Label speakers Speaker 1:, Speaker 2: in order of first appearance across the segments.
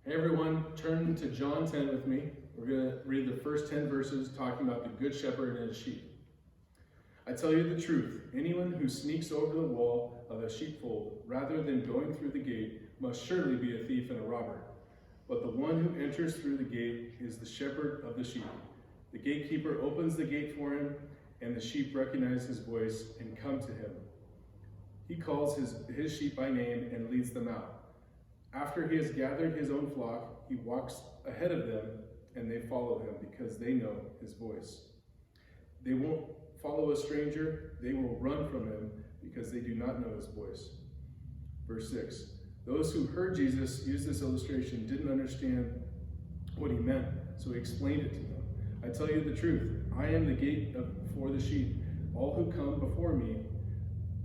Speaker 1: Hey everyone, turn to John 10 with me. We're going to read the first 10 verses talking about the good shepherd and his sheep. I tell you the truth, anyone who sneaks over the wall of a sheepfold rather than going through the gate must surely be a thief and a robber. But the one who enters through the gate is the shepherd of the sheep. The gatekeeper opens the gate for him, and the sheep recognize his voice and come to him. He calls his sheep by name and leads them out. After he has gathered his own flock, he walks ahead of them, and they follow him because they know his voice. They won't follow a stranger, they will run from him because they do not know his voice. Verse 6, those who heard Jesus use this illustration didn't understand what he meant, so he explained it to them. I tell you the truth, I am the gate for the sheep. All who come before me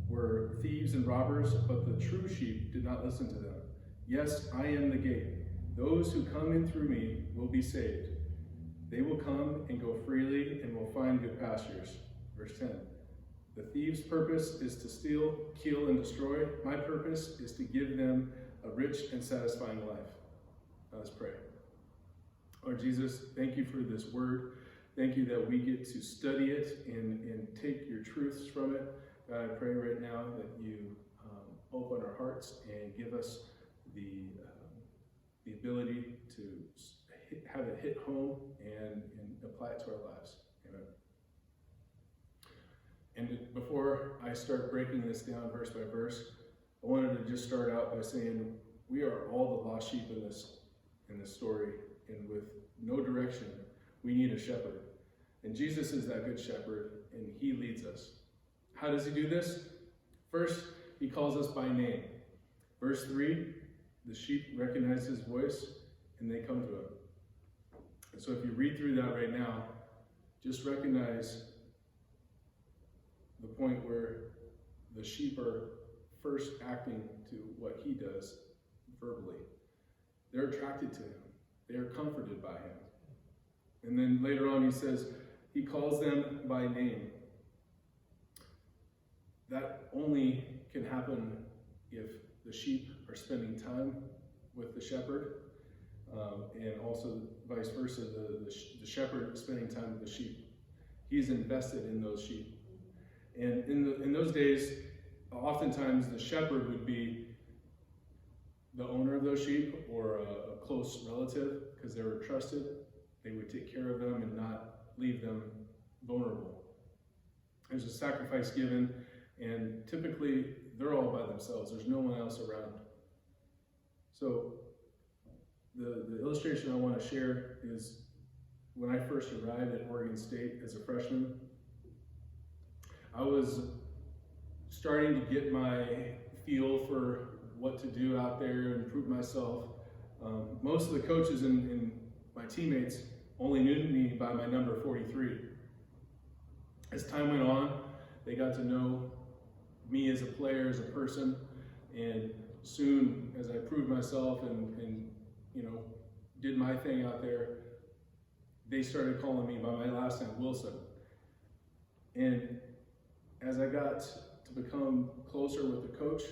Speaker 1: were thieves and robbers, but the true sheep did not listen to them. Yes, I am the gate. Those who come in through me will be saved. They will come and go freely and will find good pastures. Verse 10, the thief's purpose is to steal, kill, and destroy. My purpose is to give them a rich and satisfying life. Let's pray. Lord Jesus, thank you for this word. Thank you that we get to study it and take your truths from it. God, I pray right now that you open our hearts and give us the ability to have it hit home and apply it to our lives. Amen. And before I start breaking this down verse by verse, I wanted to just start out by saying we are all the lost sheep in this story, and with no direction, we need a shepherd. And Jesus is that good shepherd, and he leads us. How does he do this? First, he calls us by name. Verse 3, the sheep recognize his voice, and they come to him. And so if you read through that right now, just recognize the point where the sheep are first acting to what he does verbally. They're attracted to him. They are comforted by him. And then later on he says, he calls them by name. That only can happen if the sheep are spending time with the shepherd, and also vice versa, the shepherd spending time with the sheep. He's invested in those sheep. And in those days, oftentimes the shepherd would be the owner of those sheep or a close relative, because they were trusted. They would take care of them and not leave them vulnerable. There's a sacrifice given, and typically they're all by themselves. There's no one else around. So the illustration I want to share is when I first arrived at Oregon State as a freshman, I was starting to get my feel for what to do out there and prove myself. Most of the coaches and my teammates only knew me by my number 43. As time went on, they got to know me as a player, as a person, and soon as I proved myself and did my thing out there, they started calling me by my last name, Wilson. And as I got to become closer with the coach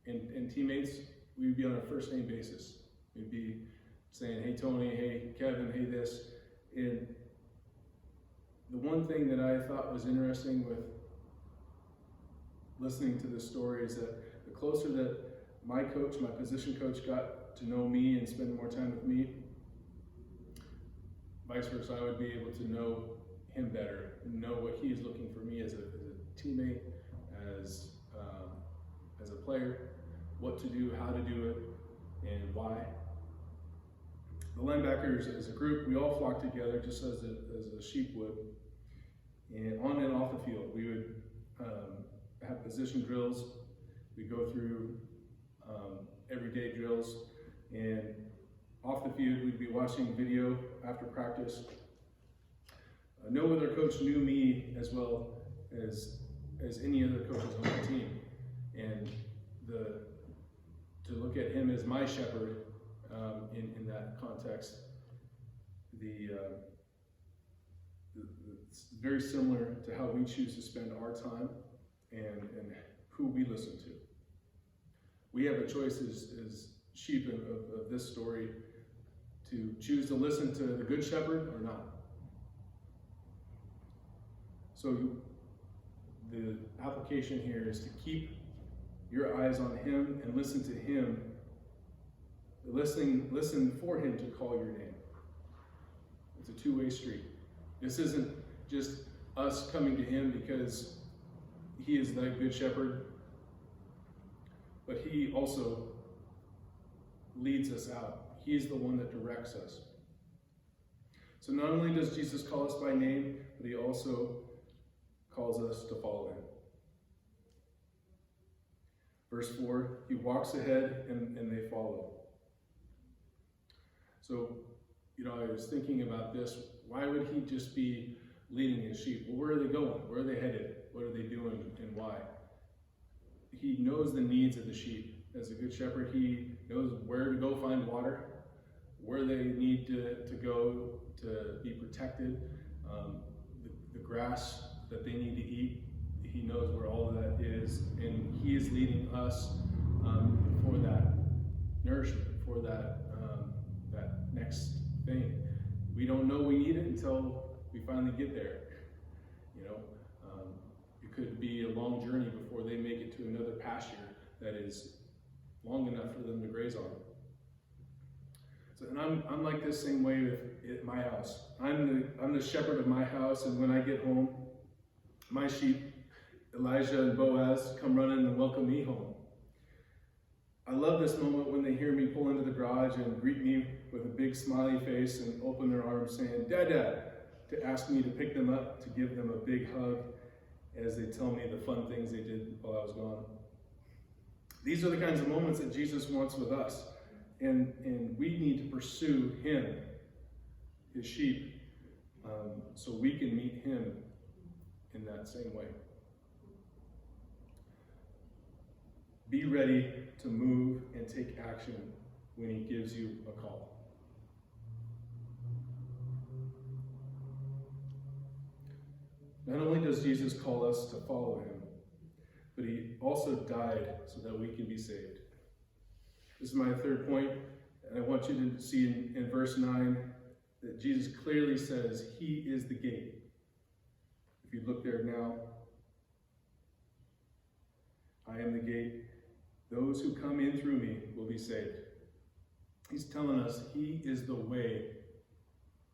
Speaker 1: and teammates, we'd be on a first name basis. We'd be saying, hey Tony, hey Kevin, hey this. And the one thing that I thought was interesting with listening to this story is that the closer that my coach, my position coach, got to know me and spend more time with me, vice versa, I would be able to know him better and know what he is looking for me as a teammate, as a player, what to do, how to do it, and why. The linebackers as a group, we all flocked together just as a sheep would, and on and off the field. We would have position drills. We go through everyday drills, and off the field we'd be watching video after practice. No other coach knew me as well as any other coaches on the team, and to look at him as my shepherd in that context, it's very similar to how we choose to spend our time and who we listen to. We have a choice as sheep of this story to choose to listen to the Good Shepherd or not. So the application here is to keep your eyes on him and listen to him. Listen for him to call your name. It's a two-way street. This isn't just us coming to him because he is the Good Shepherd, but he also leads us out. He is the one that directs us. So not only does Jesus call us by name, but he also calls us to follow him. Verse 4, he walks ahead and they follow. So, I was thinking about this. Why would he just be leading his sheep? Well, where are they going? Where are they headed? What are they doing and why? He knows the needs of the sheep. As a good shepherd, he knows where to go find water, where they need to go to be protected, the grass that they need to eat. He knows where all of that is, and he is leading us for that nourishment, for that next thing. We don't know we need it until we finally get there. It could be a long journey before they make it to another pasture that is long enough for them to graze on. So, and I'm like this same way at my house. I'm the shepherd of my house, and when I get home, my sheep, Elijah and Boaz, come running and welcome me home. I love this moment when they hear me pull into the garage and greet me with a big smiley face and open their arms saying, "Dad, Dad," to ask me to pick them up, to give them a big hug as they tell me the fun things they did while I was gone. These are the kinds of moments that Jesus wants with us. And we need to pursue him, his sheep, so we can meet him in that same way. Be ready to move and take action when he gives you a call. Not only does Jesus call us to follow him, but he also died so that we can be saved. This is my third point, and I want you to see in verse 9 that Jesus clearly says he is the gate. If you look there now, I am the gate. Those who come in through me will be saved. He's telling us he is the way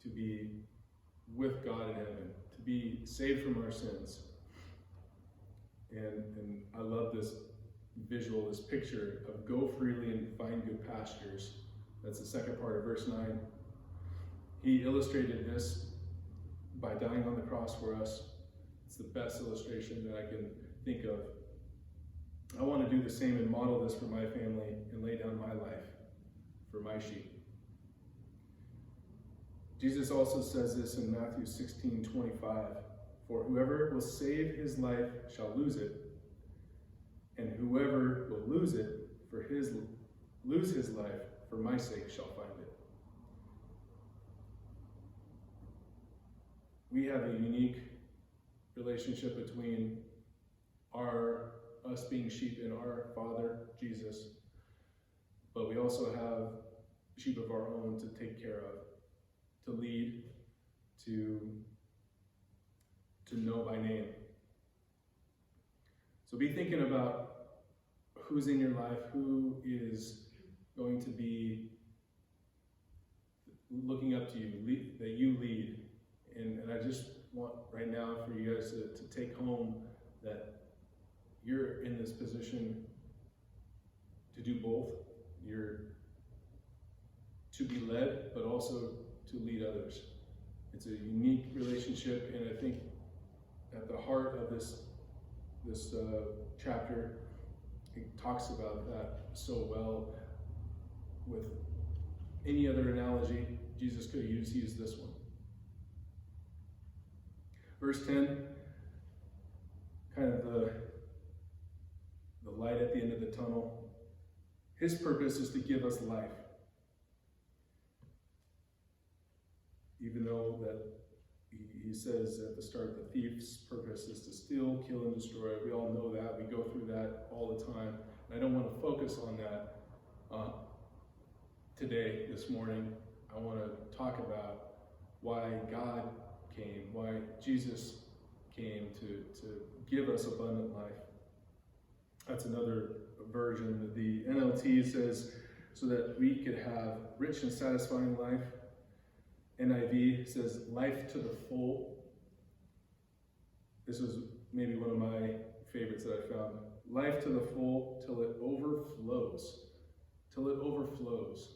Speaker 1: to be with God in heaven, to be saved from our sins. And I love this visual, this picture of go freely and find good pastures. That's the second part of verse 9. He illustrated this by dying on the cross for us. It's the best illustration that I can think of. I want to do the same and model this for my family and lay down my life for my sheep. Jesus also says this in Matthew 16:25. For whoever will save his life shall lose it, and whoever will lose his life for my sake shall find it. We have a unique relationship between us being sheep and our Father, Jesus, but we also have sheep of our own to take care of, to lead, to know by name. So be thinking about who's in your life, who is going to be looking up to you, that you lead. And I just want right now for you guys to take home that you're in this position to do both. You're to be led, but also to lead others. It's a unique relationship, and I think at the heart of this chapter, it talks about that so well. With any other analogy Jesus could have used, he used this one. Verse 10, kind of the light at the end of the tunnel. His purpose is to give us life. Even though that he says at the start, the thief's purpose is to steal, kill, and destroy. We all know that. We go through that all the time. And I don't want to focus on that. today, this morning, I want to talk about why God came, why Jesus came to give us abundant life. That's another version. The NLT says, so that we could have rich and satisfying life. NIV says, life to the full. This was maybe one of my favorites that I found. Life to the full till it overflows. Till it overflows.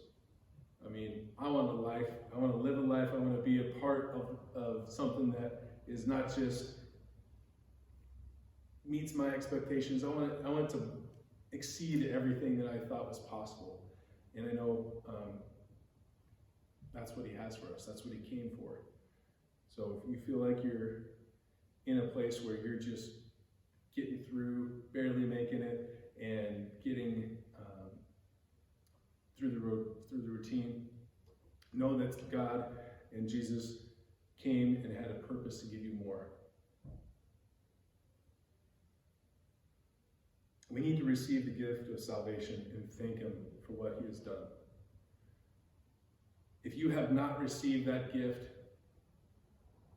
Speaker 1: I mean, I want a life. I want to live a life. I want to be a part of something that is not just meets my expectations. I want to exceed everything that I thought was possible. And I know that's what he has for us. That's what he came for. So if you feel like you're in a place where you're just getting through, barely making it, and getting through the routine, know that God and Jesus came and had a purpose to give you more. We need to receive the gift of salvation and thank him for what he has done. If you have not received that gift,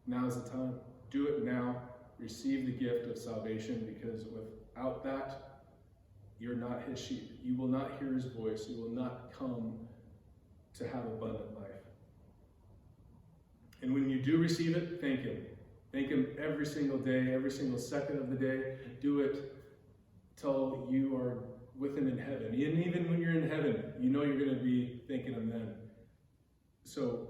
Speaker 1: now's the time. Do it now. Receive the gift of salvation, because without that, you're not his sheep. You will not hear his voice. You will not come to have abundant life. And when you do receive it, thank him. Thank him every single day, every single second of the day. Do it till you are with him in heaven. And even when you're in heaven, you know you're going to be thanking him then. So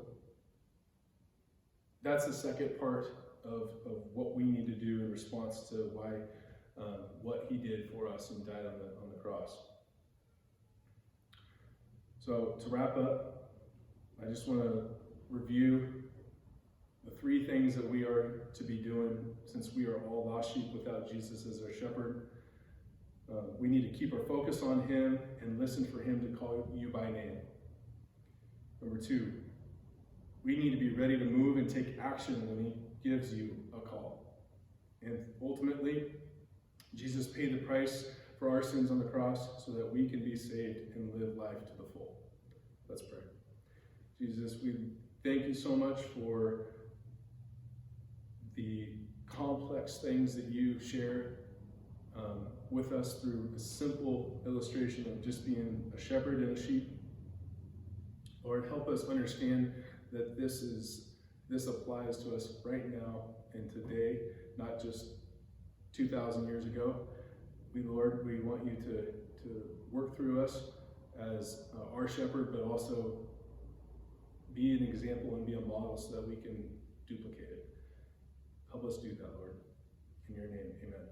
Speaker 1: that's the second part of what we need to do in response to why what he did for us and died on the cross. So to wrap up, I just want to review the three things that we are to be doing, since we are all lost sheep without Jesus as our shepherd. We need to keep our focus on him and listen for him to call you by name. Number two, we need to be ready to move and take action when he gives you a call. And ultimately, Jesus paid the price for our sins on the cross so that we can be saved and live life to the full. Let's pray. Jesus, we thank you so much for the complex things that you shared with us through a simple illustration of just being a shepherd and a sheep. Lord, help us understand that this applies to us right now and today, not just 2,000 years ago. Lord, we want you to work through us as our shepherd, but also be an example and be a model so that we can duplicate it. Help us do that, Lord. In your name, amen.